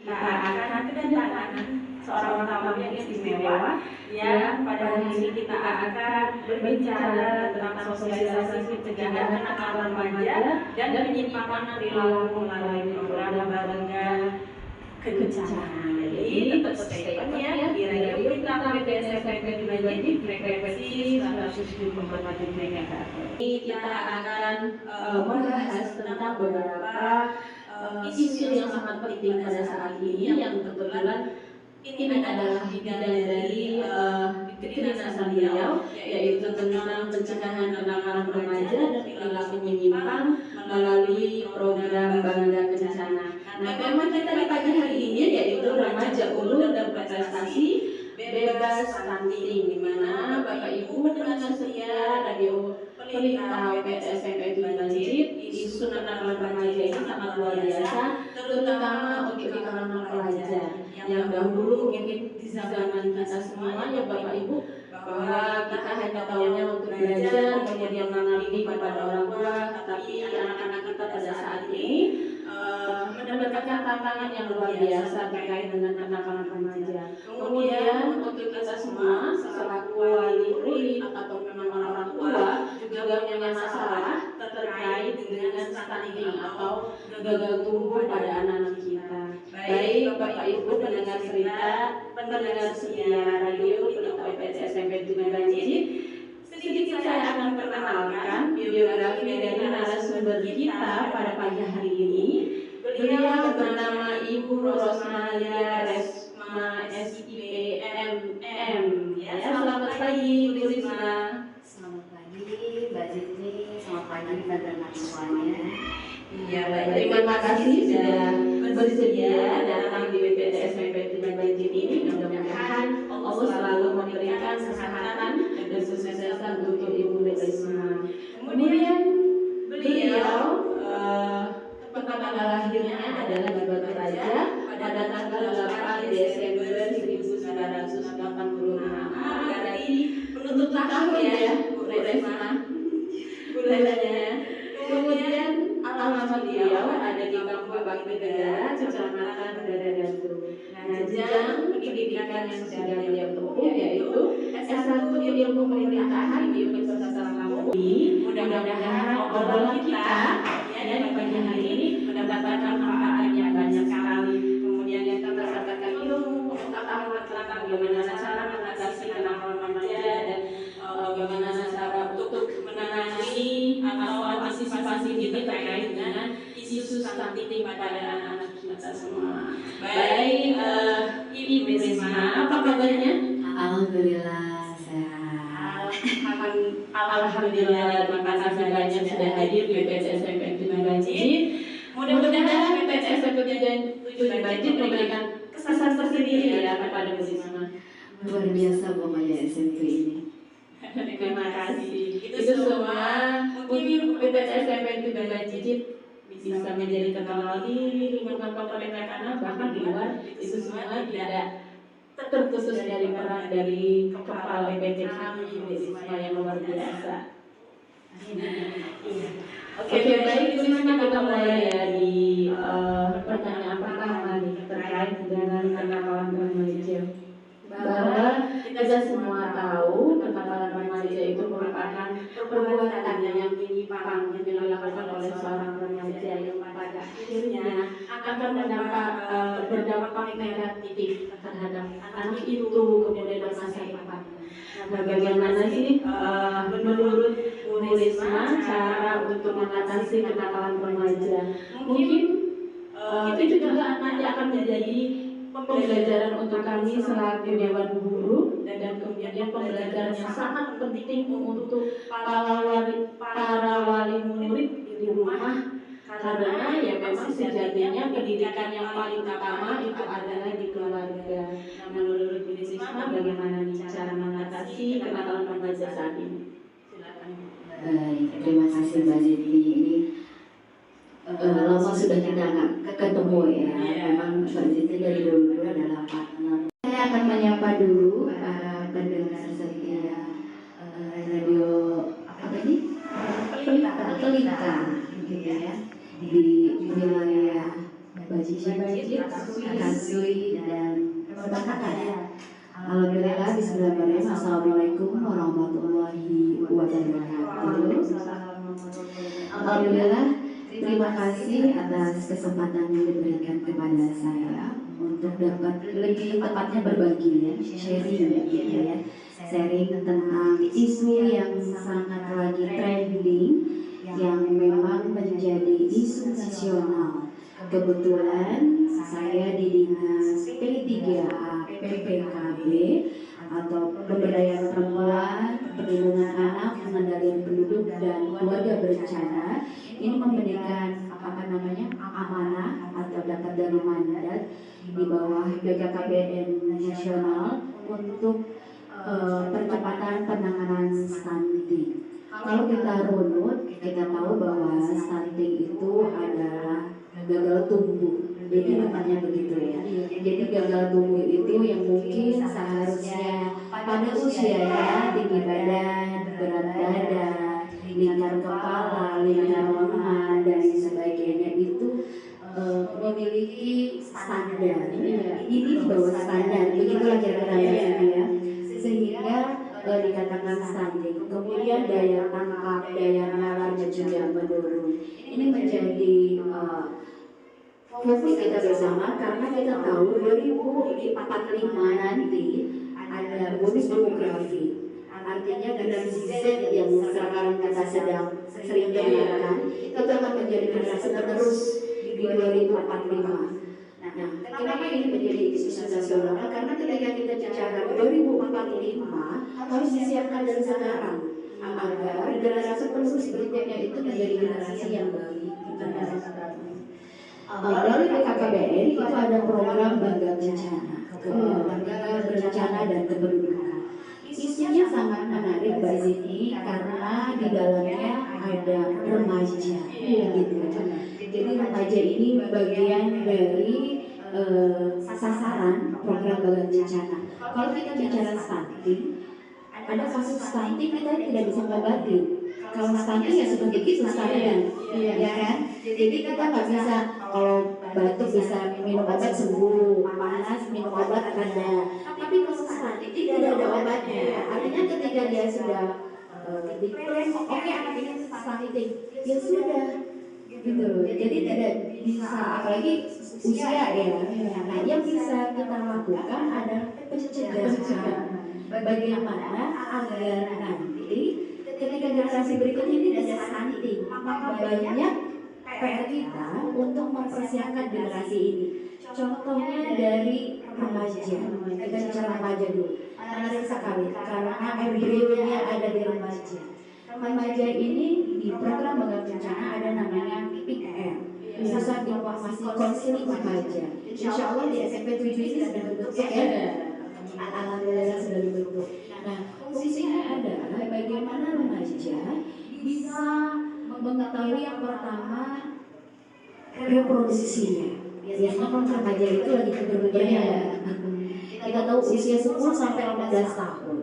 kita akan kedatangan seorang tamu yang istimewa yang pada hari ini kita akan berbicara tentang sosialisasi pencegahan kenakalan remaja dan penyimpangan perilaku melalui program Bangga Kencana. Jadi tetap stay tune ya di Radio Pelita PTS SMP Majid di frekuensi 107,4 MHz. Kita akan membahas tentang beberapa isu yang sangat penting pada saat ini yang kebetulan ini adalah bidang dari kedinasan beliau, yaitu tentang pencegahan kenakalan remaja dan perilaku menyimpang melalui program Bangga Kencana. Nah, tema kita di pagi hari ini yaitu remaja unggul dan berprestasi bebas stunting, di mana Bapak Ibu pendengar setia Radio Pelita PTS SMP Majid, isu kenakalan remaja ini sangat luar biasa, terutama untuk di kalangan pelajar yang dahulu mungkin di zaman kita semua ya Bapak Ibu, bahwa kita hanya tahunya untuk belajar kemudian mengabdi kepada orang tua, tapi anak-anak kita pada saat ini mendapatkan tantangan yang luar biasa terkait dengan kenakalan remaja. Kemudian untuk kita semua selaku wali murid atau memang orang tua juga punya masalah terkait dengan stunting atau gagal tumbuh pada anak-anak kita. Baik Bapak Ibu pendengar setia Radio Pelita PTS SMP Majid, sedikit saya akan perkenalkan biografi dari narasumber kita pada pagi hari ini. Beliau bernama Ibu Rosmalia Resma SIPMM. Ya, selamat pagi Bu Risma. Selamat pagi Mbak Zidni, selamat pagi pendengar semuanya. Iya, baik. Terima kasih sudah bersedia datang di BPTS SMP Majid ini. Mudah-mudahan Allah selalu memberikan kesehatan dan kesuksesan untuk Ibu Risma. Kemudian beliau tanggal lahirnya adalah di Batu Raja pada tanggal 8 Desember 1986. Berarti penutup tahun ya Bu Risma bulannya. Kemudian alamat beliau ada di Kampung Bakti Negara, Kecamatan Dadadatu. Nah, jenjang pendidikan yang sudah beliau tempuh yaitu S1 Ilmu Pemerintahan di Universitas Lampung. Mudah-mudahan obrolan kita ya di pagi hari ini mendapatkan manfaat yang banyak sekali. Kemudian kita mendapatkan ilmu, pengetahuan tentang bagaimana cara mengatasi kenakalan remaja dan bagaimana cara untuk menangani atau antisipasi dini terkait dengan isu stunting pada anak-anak kita semua. Baik, Ibu Risma, apa kabarnya? Alhamdulillah sehat. Alhamdulillah, terima kasih banyak sudah hadir di PTS SMP Majid. Mudah-mudahan PTS SMP Majid memberikan kesan tersendiri ya kepada Bu Risma. Luar biasa pokoknya SMP ini. Terima kasih. Itu semua mungkin PTS SMP Majid bisa menjadi kenal di lingkungan pemerintah karena bahkan di luar itu semua tidak terkhusus dari peran dari kepala BPT kami Bu Risma yang luar biasa. Oke, baik Bu Risma, kita mulai ya di pertanyaan pertama terkait dengan kenakalan remaja. Bahwa kita semua tahu kenakalan remaja itu merupakan perbuatan yang menyimpang yang dilakukan oleh seorang remaja yang pada akhirnya akan berdampak negatif terhadap anak itu kemudian masa depannya. Nah, bagaimana sih menurut Bu Risma cara untuk mengatasi kenakalan remaja? Mungkin itu juga nanti akan menjadi pembelajaran untuk kami selaku Dewan Guru dan kemudian pembelajaran yang sangat penting untuk para wali murid di rumah, karena ya memang sejatinya pendidikan yang paling utama itu adalah di keluarga. Nah, menurut Bu Risma bagaimana nih cara mengatasi kenakalan remaja saat ini? Silakan. Baik, terima kasih Mbak Zidni. Ini lama sudah kita nggak ketemu ya. Memang Mbak Zidni dari dulu adalah partner. Saya akan menyapa dulu para pendengar setia radio apa ini? Pelita, gitu ya, di wilayah Bajit, Kasui, dan Kakak ya. Alhamdulillah, bismillahirrahmanirrahim. Assalamualaikum warahmatullahi wabarakatuh. Alhamdulillah, terima kasih atas kesempatan yang diberikan kepada saya untuk dapat lebih tepatnya berbagi ya, sharing gitu ya. Sharing tentang isu yang sangat lagi trending, yang memang menjadi isu nasional. Kebetulan saya di Dinas P3A PPKB atau Pemberdayaan Perempuan, Perlindungan Anak, Pengendalian Penduduk dan Keluarga Berencana ini memberikan amanah atau dapat dari mandat di bawah BKKBN nasional untuk percepatan penanganan stunting. Kalau kita runut, kita tahu bahwa stunting itu adalah gagal tumbuh. Jadi namanya begitu ya. Jadi gagal tumbuh itu yang mungkin seharusnya pada usia ya, tinggi badan, berat badan, lingkar kepala, lingkar lengan dan sebagainya itu memiliki standar. Ini di bawah standar. Begitulah kira-kira ya. Sehingga dikatakan stunting. Kemudian daya tangkap, daya nalarnya juga menurun. Ini menjadi fokus kita bersama karena kita tahu 2045 nanti ada bonus demografi. Artinya generasi Z yang sekarang kita sedang sering dengarkan itu akan menjadi generasi penerus di 2045. Nah, kenapa ini menjadi isu nasional? Karena ketika kita bicara 2045 harus disiapkan dari sekarang agar generasi penerus berikutnya itu menjadi generasi yang baik. Lalu BKKBN itu ada program Bangga Bencana, Bangga Bencana dan Kependudukan. Isunya sangat menarik Mbak Zini karena di dalamnya ada remaja, gitu. Jadi remaja ini bagian dari sasaran program Bangga Bencana. Kalau kita bicara stunting, ada kasus stunting kita tidak bisa mengobati. Kalau stunting ya seperti itu stunting, ya kan? Jadi kita nggak bisa kalau batuk bisa minum obat sembuh, panas minum obat ada. Tapi kalau stunting tidak ada obatnya. Artinya ketika dia sudah oke anak ini stunting, ya sudah, gitu. Jadi tidak bisa, apalagi usia ya. Nah, yang bisa kita lakukan adalah pencegahan. Bagaimana agar nanti ketika generasi berikutnya ini tidak stunting, maka banyak PR kita untuk mempersiapkan generasi ini. Contohnya dari remaja, kita bicara remaja dulu. Menarik sekali karena embrionya ada di remaja. Remaja ini di program Bangga Bencana ada namanya PIKM, Pusat Informasi Konseling Remaja. Insya Allah di SMP 7 ini sudah dibentuk ya. Alhamdulillah sudah dibentuk. Nah, fungsinya adalah bagaimana remaja bisa mengetahui yang pertama reproduksinya. Biasanya kan remaja itu lagi puber-pubernya. Kita tahu usia 10 sampai 18 tahun.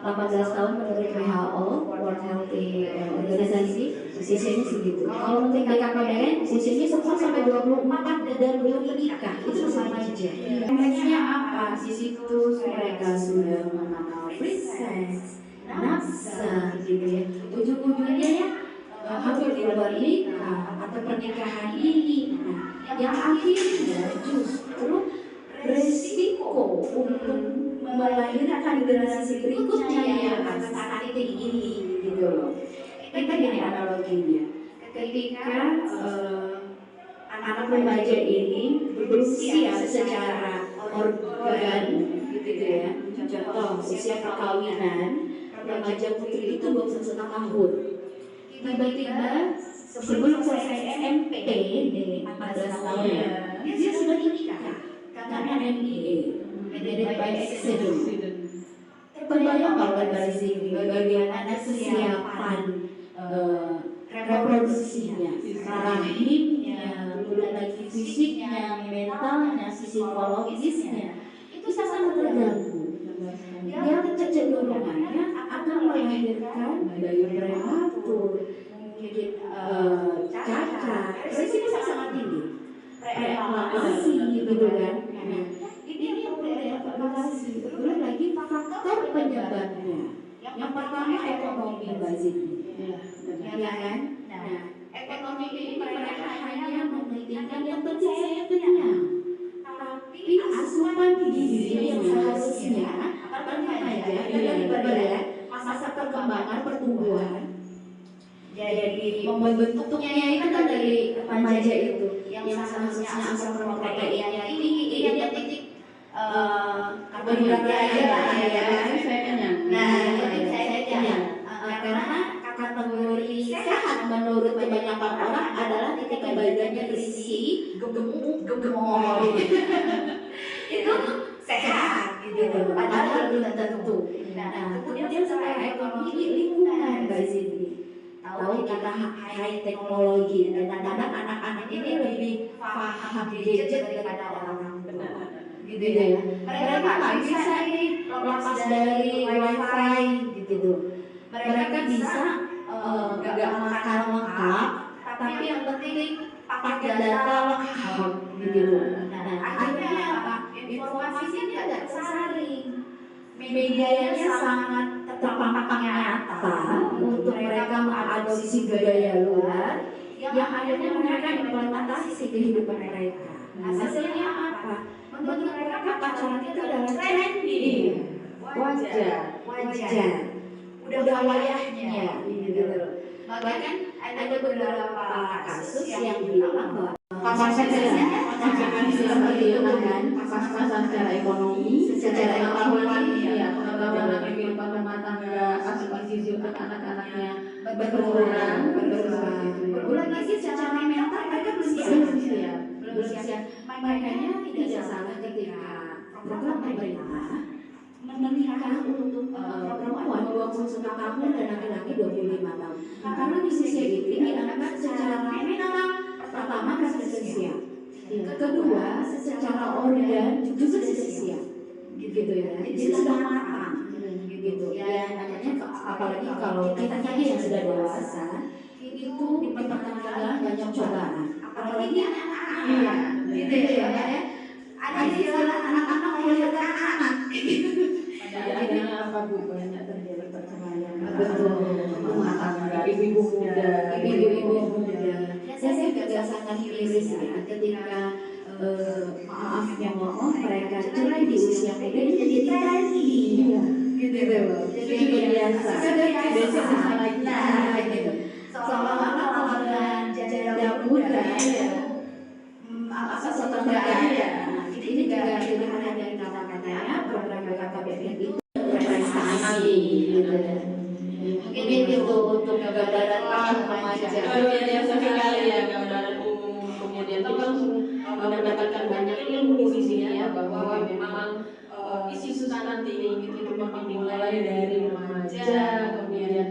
18 tahun menurut WHO, World Health Organization, usianya segitu. Kalau menurut BKKBN, usianya 10 sampai 24 dan belum menikah, itu remaja. Namanya apa? Di situ mereka sudah mengenal princess, nafsa, gitu ya. Ujung-ujungnya ya hampir di luar nikah atau pernikahan ini. Nah, yang akhirnya justru resiko untuk melahirkan generasi berikutnya yang akan stunting ini, gitu loh. Kita gini analoginya, ketika anak remaja ini berusia secara organ, gitu ya. Contoh usia perkawinan, remaja putri itu 21 tahun. Tiba-tiba sebelum selesai SMP, 14 tahun ya, dia sudah nikah karena MBA, Married by Accident. Terbayang kalau dari sini bagaimana kesiapan reproduksinya, rahimnya, kemudian lagi fisiknya, mentalnya, psikologisnya, itu sangat terganggu. Yang kecenderungannya akan melahirkan bayi prematur, mungkin cacat, resiko sangat tinggi. gitu kan. Nah, ini yang perlu dievaluasi. Belum lagi faktor penyebabnya. Yang pertama ekonomi bazit, ya kan? Nah, ekonomi ini mereka hanya mementingkan yang penting saya kenyang, tapi asupan gizi yang seharusnya remaja dari masa perkembangan pertumbuhan. Jadi membentuknya itu kan dari remaja itu yang seharusnya asupan proteinnya tinggi, identik karbohidratnya ya. Nah, itu saya kenyang. Karena kategori sehat menurut kebanyakan orang adalah ketika badannya berisi gemuk, gemoy. Itu sehat gitu. Padahal belum tentu. Nah, kemudian secara ekonomi lingkungan bazit ini. Tahu kita high teknologi dan kadang anak-anak ini lebih paham gadget daripada orang tua. Gitu ya. Mereka nggak bisa ini lepas dari wifi gitu. Mereka bisa nggak makan lengkap, tapi yang penting pakai data lengkap gitu. Nah, akhirnya apa? Informasinya tidak tersaring. Medianya sangat terpampang nyata untuk mereka mengadopsi gaya luar yang akhirnya mereka implementasi kehidupan mereka. Hasilnya apa? Menurut mereka pacaran itu adalah trendy, wajar, udah wayahnya gitu. Bahkan ada beberapa kasus yang bilang bahwa konsekuensinya seperti itu kan, pas-pasan secara ekonomi, secara ekonomi, ya pengetahuan kehidupan rumah tangga, asupan gizi untuk anak-anaknya berkurang. Belum lagi secara mental mereka belum siap. Makanya tidak salah ketika program pemerintah menikah untuk perempuan 21 tahun dan laki-laki 25 tahun. Karena di usia itu dianggap secara mental pertama sudah siap, kedua secara organ juga sudah siap, gitu ya. Jadi sudah matang, gitu. Ya namanya apalagi kalau kita yang sudah dewasa itu diperkenalkan banyak cobaan, apalagi anak-anak, gitu ya. Ada istilah anak-anak melahirkan anak. Akhirnya apa Bu, banyak terjadi perceraian. Betul. Rumah tangga, ibu-ibu muda. Saya juga sangat iris ya ketika maaf mereka cerai di usia muda ini jadi trendy, gitu loh. Jadi biasa. Gitu. Seolah-olah orang janda muda apa setengah ya. Ini juga ada dari kata-katanya program KKBN itu prestasi gitu. Mungkin itu untuk gambaran remaja. Biasa sekali ya gambaran umum. Kemudian kita langsung mendapatkan banyak ilmu di sini ya, bahwa memang isi substansi itu dimulai dari remaja, kemudian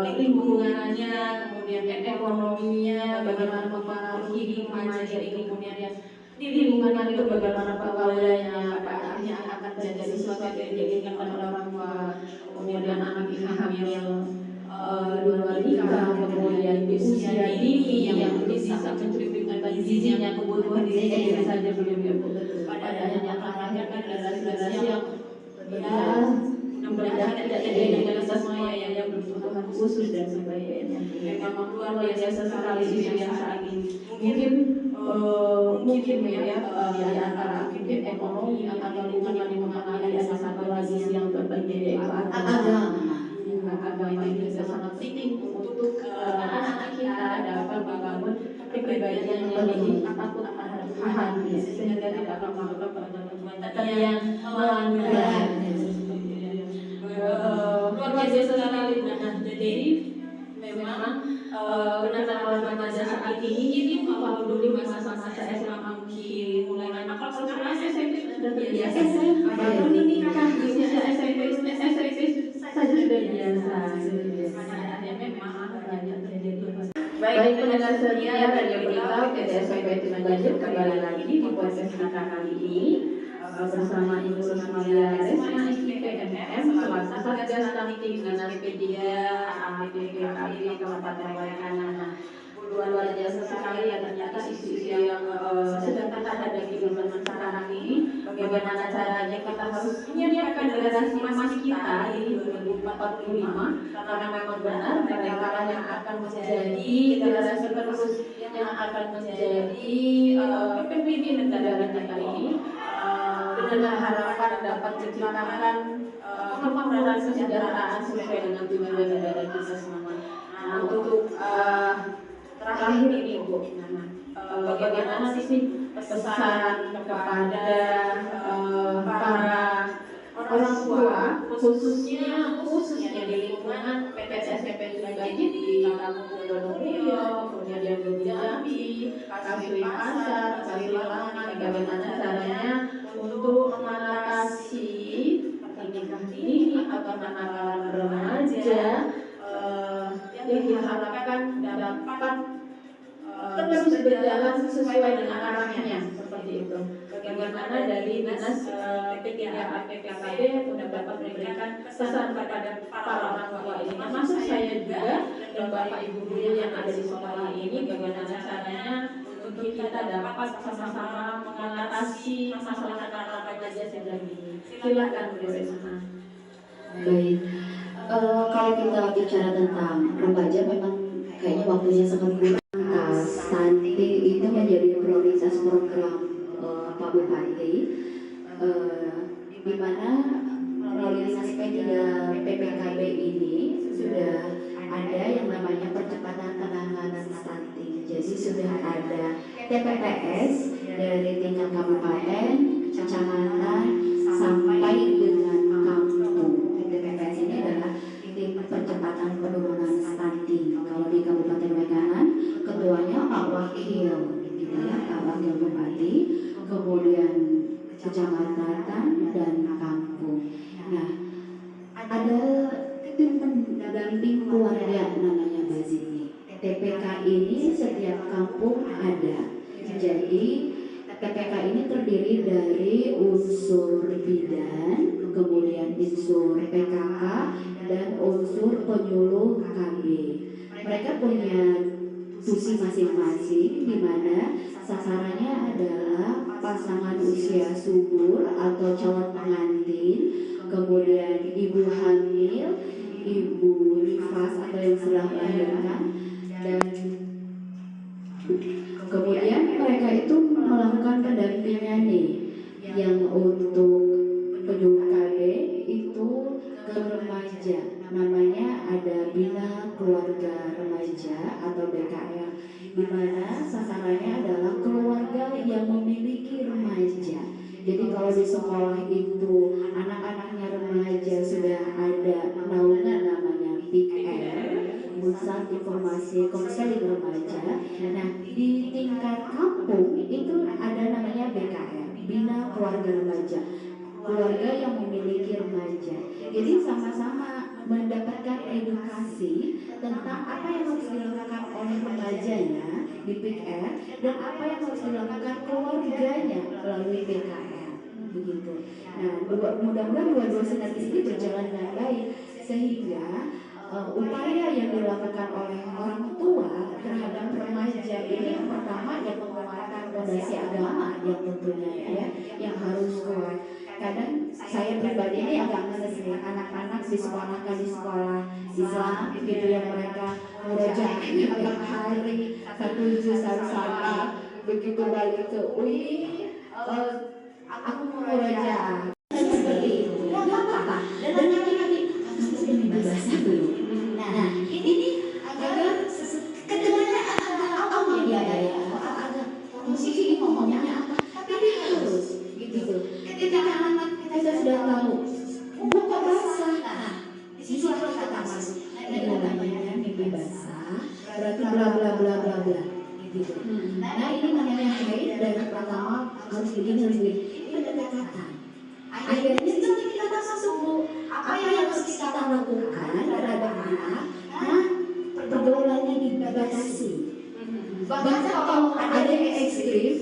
lingkungannya, kemudian ekonominya, bagaimana mempengaruhi remaja ini, kemudian di lingkungan itu bagaimana pergaulannya, akhirnya akan terjadi sesuatu yang dijadikan oleh orang tua, kemudian anak ini hamil di luar nikah, kemudian di usia dini yang bisa mencukupkan gizinya, kebutuhan gizinya saja belum cukup. Padahal yang terakhir kan generasi yang mudah-mudahan tidak terjadi dengan semua yang berkebutuhan khusus dan sebagainya. Memang luar biasa sekali isu yang saat ini. Mungkin ya di antara mungkin ekonomi atau lingkungan yang mengalami ada satu lagi yang berbeda, yaitu agama ini juga sangat penting untuk anak-anak kita dapat membangun kepribadian yang lebih takut terhadap Tuhan, sehingga tidak akan melakukan perbuatan yang melanggar. Luar biasa sekali. Nah, jadi memang kenakalan remaja saat ini kalau dulu masa-masa SMA mungkin mulai nakal, sekarang SMP sudah terbiasa. Bahkan ini kan di usia SMP saja sudah biasa. Makanya memang banyak terjadi. Baik pendengar setia Radio Berita PDSP Tinagajur, kembali lagi di podcast kita kali ini bersama Ibu Rosmalia Resma SPPMM selaku Satgas Stunting Dinas P3 APPKB Kabupaten Waikana. luar biasa sekali ya ternyata isu-isu yang sedang ada di zaman sekarang ini. Bagaimana caranya kita harus menyiapkan generasi emas kita di 2045, karena memang benar mereka yang akan menjadi generasi penerus yang akan menjadi pemimpin negara kita ini, dengan harapan dapat menciptakan kemakmuran kesejahteraan sesuai dengan tujuan negara kita semua. Nah, untuk terakhir ini Bu, bagaimana sih pesan kepada para orang tua, khususnya di lingkungan PTSMP Bajit di Kampung Donohuyo, kemudian di Jambi, Kasih Pasar, Kasih Lamangan, bagaimana caranya untuk mengatasi pernikahan ini atau kenakalan remaja yang diharapkan dapat terus berjalan sesuai dengan arahnya, seperti itu. Bagaimana dari dinas PPKA PPKB untuk dapat memberikan pesan kepada para orang tua ini, termasuk saya juga dan bapak ibu guru yang ada di sekolah ini, bagaimana caranya untuk kita dapat sama-sama mengatasi masalah kenakalan remaja sejak ini. Silakan Bu Risma. Baik, kalau kita bicara tentang remaja memang kayaknya waktunya sangat kurang. Stunting itu menjadi prioritas program Pak Bupati, di mana melalui dinas PPKB ini sudah ada yang namanya percepatan penanganan stunting. Jadi sudah ada TPPS dari tingkat kabupaten, kecamatan sampai dengan kampung. TPPS ini adalah tim percepatan penurunan stunting. Kalau di Kabupaten Bekanan, ketuanya Pak Wakil, gitu ya, Pak Wakil Bupati, kemudian kecamatan dan kampung. Nah, ada tim pendamping keluarga namanya Bazini. TPK ini setiap kampung ada. Jadi TPK ini terdiri dari unsur bidan, kemudian unsur PKK, dan unsur penyuluh KB. Mereka punya tusi masing-masing, di mana sasarannya adalah pasangan usia subur atau calon pengantin, kemudian ibu hamil, ibu nifas atau yang sedang melahirkan, dan kemudian mereka itu melakukan pendampingan nih, yang untuk penyuluh KB itu ke remaja, namanya ada Bina Keluarga Remaja atau BKR, di mana sasarannya adalah keluarga yang memiliki remaja. Jadi kalau di sekolah itu anak-anaknya remaja sudah ada naungan namanya PIKR, Pusat Informasi Konseling Remaja. Nah, di tingkat kampung itu ada namanya BKR, Bina Keluarga Remaja, keluarga yang memiliki remaja. Jadi sama-sama mendapatkan edukasi tentang apa yang harus dilakukan oleh remajanya di PIKR dan apa yang harus dilakukan keluarganya melalui BKR, begitu. Nah, mudah-mudahan dua-dua sinergis ini berjalan dengan baik sehingga upaya yang dilakukan oleh orang tua terhadap remaja ini, yang pertama ya penguatan fondasi agama yang tentunya ya yang harus kuat. Kadang saya pribadi ini agak ngenes nih, anak-anak disekolahkan di sekolah Islam gitu ya, mereka murojaah tiap hari 1 juz sama, begitu balik ke UI aku murojaah seperti itu, nggak apa-apa. Dan nanti sudah minggu basah belum? Nah, ini agak kedengarannya agak awam ya, agak musisi ngomongnya apa, tapi harus gitu. Ketika anak kita sudah tahu, kok basah? Nah, di situ kita masuk. Ini namanya mimpi basah, berarti bla bla bla bla bla gitu. Nah, ini namanya haid, dan pertama harus begini. Ini pendekatan. Akhirnya kita masuk Bu, apa yang harus kita lakukan terhadap anak? Nah, pergaulannya dibatasi. Bahkan kalau ada yang ekstrim,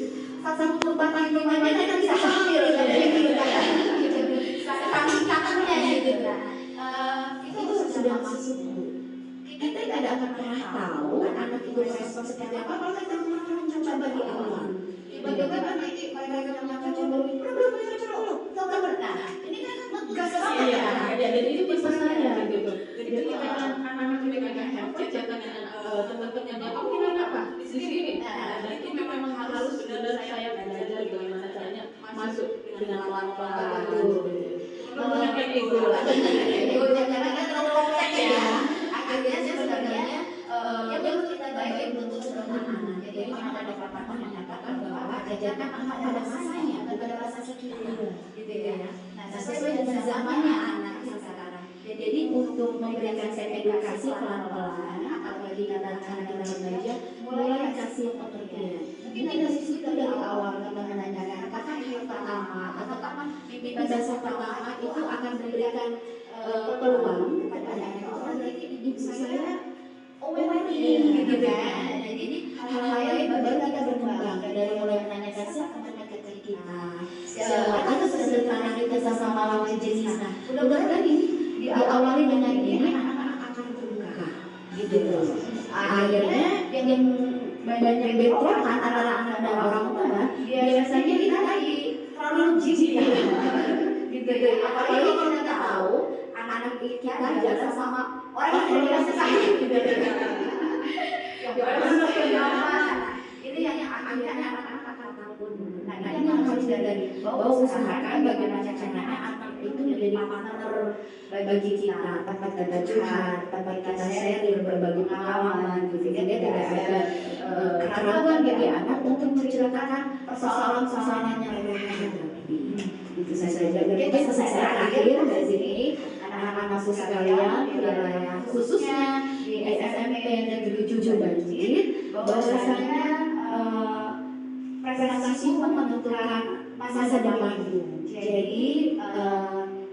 satu tempat minum aja kita bisa hamil gitu kan. Saking cakepnya gitu kan. Itu sudah masuk Bu. kita tidak akan pernah tahu anak itu respon seperti apa kalau kita belum mencoba di awal. Tiba-tiba nanti mereka yang coba belum nah ini kan ngegas Iya, jadi itu bisa saya gitu. Jadi ketika anak-anak mereka handphone, teman-temannya dia, kamu kira apa? Di sini. Nah, itu memang harus benar-benar saya belajar bagaimana caranya masuk dengan pelan-pelan. Teman-teman kayak gitu. Karena kan terlalu kompleks ya. Akhirnya sebenarnya yang perlu kita baik untuk anak-anak. Jadi ada pepatah menyatakan bahwa ajarkan anak pada masanya, bukan pada masa kita, gitu ya. Nah, sesuai dengan zamannya anak sekarang. Jadi untuk memberikan edukasi pelan-pelan, apalagi anak-anak kita remaja, mulai kasih pengertian. Mungkin dari situ dari awal kita menanyakan kata yang pertama atau kata mimpi bahasa pertama itu akan memberikan peluang kepada anak-anak itu berarti ibu saya aware gitu kan. Jadi hal-hal yang baru kita berkembang dari mulai menanyakan siapa mendekat kita, atau sesederhana kita sama lawan jenis. Nah, mudah-mudahan ini diawali dengan ini anak-anak akan terbuka gitu. Akhirnya yang banyak bentrokan antara anak dan orang tua biasanya kita lagi terlalu jijik gitu ya. Apalagi kalau kita tahu anak kita jalan sama orang yang dirasa sakit gitu ya. Itu yang akhirnya anak-anak akan takut. Nah, ini yang harus dari bahwa usahakan bagaimana caranya anak itu menjadi partner bagi kita, tempat kita curhat, tempat kita sharing, berbagi pengalaman gitu. Dia tidak ada keraguan bagi anak untuk menceritakan persoalan-persoalan yang mereka hadapi. Itu saja. Kita selesai akhir dari sini. Anak-anak mahasiswa sekalian, wilayah khususnya di SMP Negeri 7 Banjir, bahwasanya prestasi menentukan masa depanmu. Jadi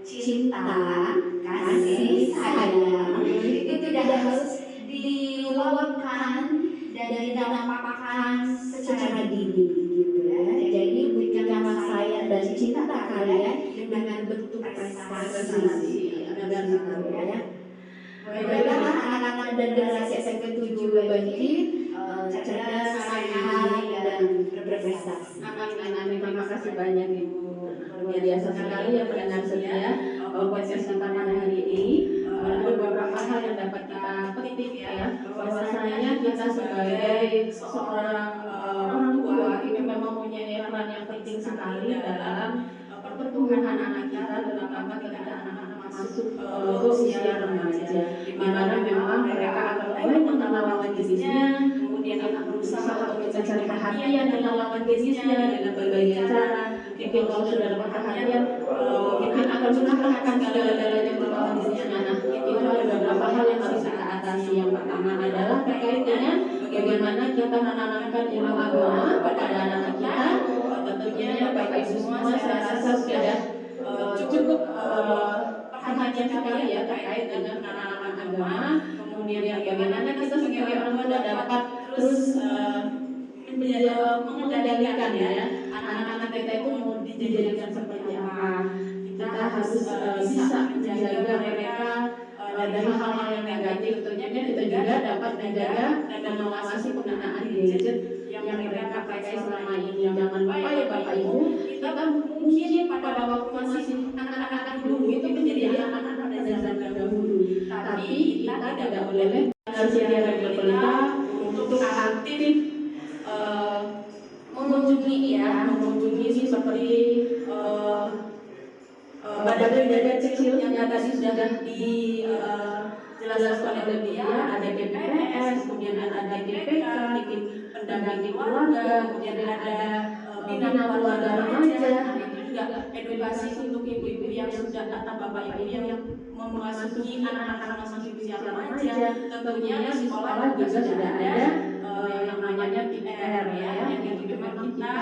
cinta, kasih, sayang itu tidak harus dilakukan dan dinamakan secara dini gitu ya. Jadi berikanlah sayang dan cinta kalian dengan bentuk prestasi. Ya. Bagaimana anak-anak dan generasi SMP 7 Banjir cerdas, sehat, dan berprestasi. Amin. Terima kasih banyak Ibu. Luar biasa sekali yang mendengar setia podcast kita hari ini. Ada beberapa hal yang dapat kita petik ya. Bahwasanya kita sebagai seorang orang tua itu memang punya peran yang penting sekali dalam pertumbuhan anak kita, terutama ketika anak-anak masuk ke usia remaja, di mana memang mereka akan mulai mengenal lawan jenisnya, kemudian akan berusaha untuk mencari perhatian dengan lawan jenisnya dengan berbagai cara. Mungkin kalau sudah dapat perhatian, mungkin akan menaklukkan segala-galanya lawan jenisnya. Nah, itu ada beberapa hal yang harus kita atasi. Yang pertama adalah terkait dengan bagaimana kita menanamkan ilmu agama kepada anak-anak kita. Tentunya Bapak Ibu semua saya rasa sudah cukup perhatian sekali ya terkait dengan penanaman agama. Kemudian bagaimana kita sebagai orang tua dapat terus mengendalikan ya anak-anak kita itu mau dijadikan seperti apa. Kita harus bisa menjaga mereka dari hal-hal yang negatif. Tentunya kita juga dapat menjaga dan mengawasi penggunaan gadget yang mereka pakai selama ini. Jangan lupa ya Bapak Ibu, kita mungkin pada waktu masih anak-anak dulu itu menjadi anak-anak pada zaman dahulu. Tapi kita tidak boleh tersedia dari pemerintah untuk aktif mengunjungi seperti badan-badan kecil yang tadi sudah dijelaskan oleh dia, ada BPS, kemudian ada DPK, pendamping keluarga, kemudian ada bina keluarga remaja. Itu juga edukasi untuk ibu-ibu yang sudah datang, bapak ibu yang memasuki anak-anak masih usia remaja. Tentunya di sekolah juga sudah ada yang namanya PR ya, yang itu memang kita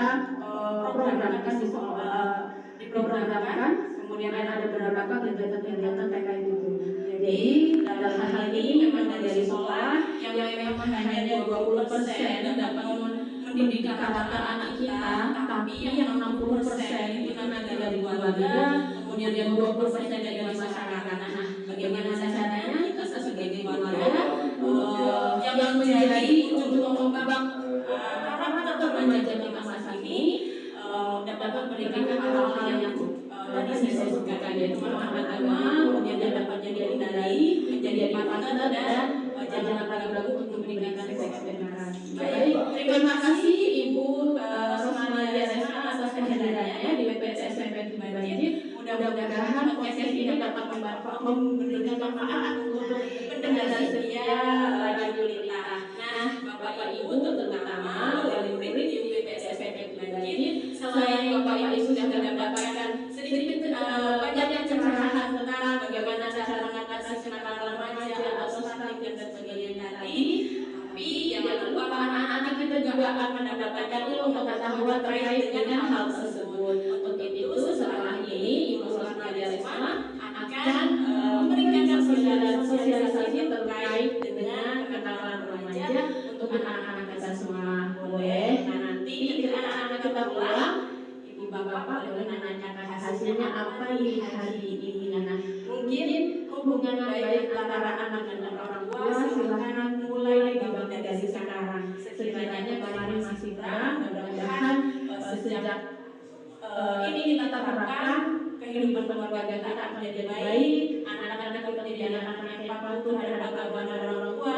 programkan di sekolah, diprogramkan. Kemudian ada beberapa kegiatan-kegiatan terkait itu. Jadi dalam hal ini memang dari sekolah yang memang hanya 20% dapat mendidik karakter anak kita, tapi yang 60% itu karena dari keluarga, kemudian yang 20% dari masyarakat. Nah, bagaimana caranya kita sebagai keluarga yang menjadi ujung tombak karakter remaja kita saat ini dapat memberikan hal-hal yang tadi saya sebutkan, yaitu pemahaman agama, kemudian dapat menjadi menjadi partner dan jangan ragu-ragu untuk memberikan seks edukasi. Baik, terima kasih Ibu Rosmania Resma atas kehadirannya di WPS SMP Banjir. Mudah-mudahan podcast ini dapat memberikan manfaat untuk pendengar setia Radio Lita. Nah, Bapak Ibu terutama wali murid di WPS SMP Banjir, selain Bapak Ibu sudah mendapatkan sedikit banyak pencerahan tentang bagaimana cara mengatasi kenakalan remaja atau stunting dan sebagainya tadi, tapi jangan lupa anak-anak kita juga akan mendapatkan ilmu pengetahuan terkait dengan hal tersebut. Untuk itu, setelah ini Ibu Rosmania Resma akan memberikan sosialisasi terkait dengan kenakalan remaja untuk anak-anak kita semua. Boleh? Nah, nanti ketika anak-anak kita pulang, Ibu Bapak boleh menanyakan hasilnya apa di hari ini. Nah, mungkin hubungan baik antara anak dan orang tua silakan mulai dibangun dari sekarang. Sekiranya kemarin masih kurang, mudah-mudahan sejak ini kita terapkan, kehidupan keluarga kita akan menjadi baik, anak-anak kita menjadi anak-anak yang patuh terhadap agama dan orang tua.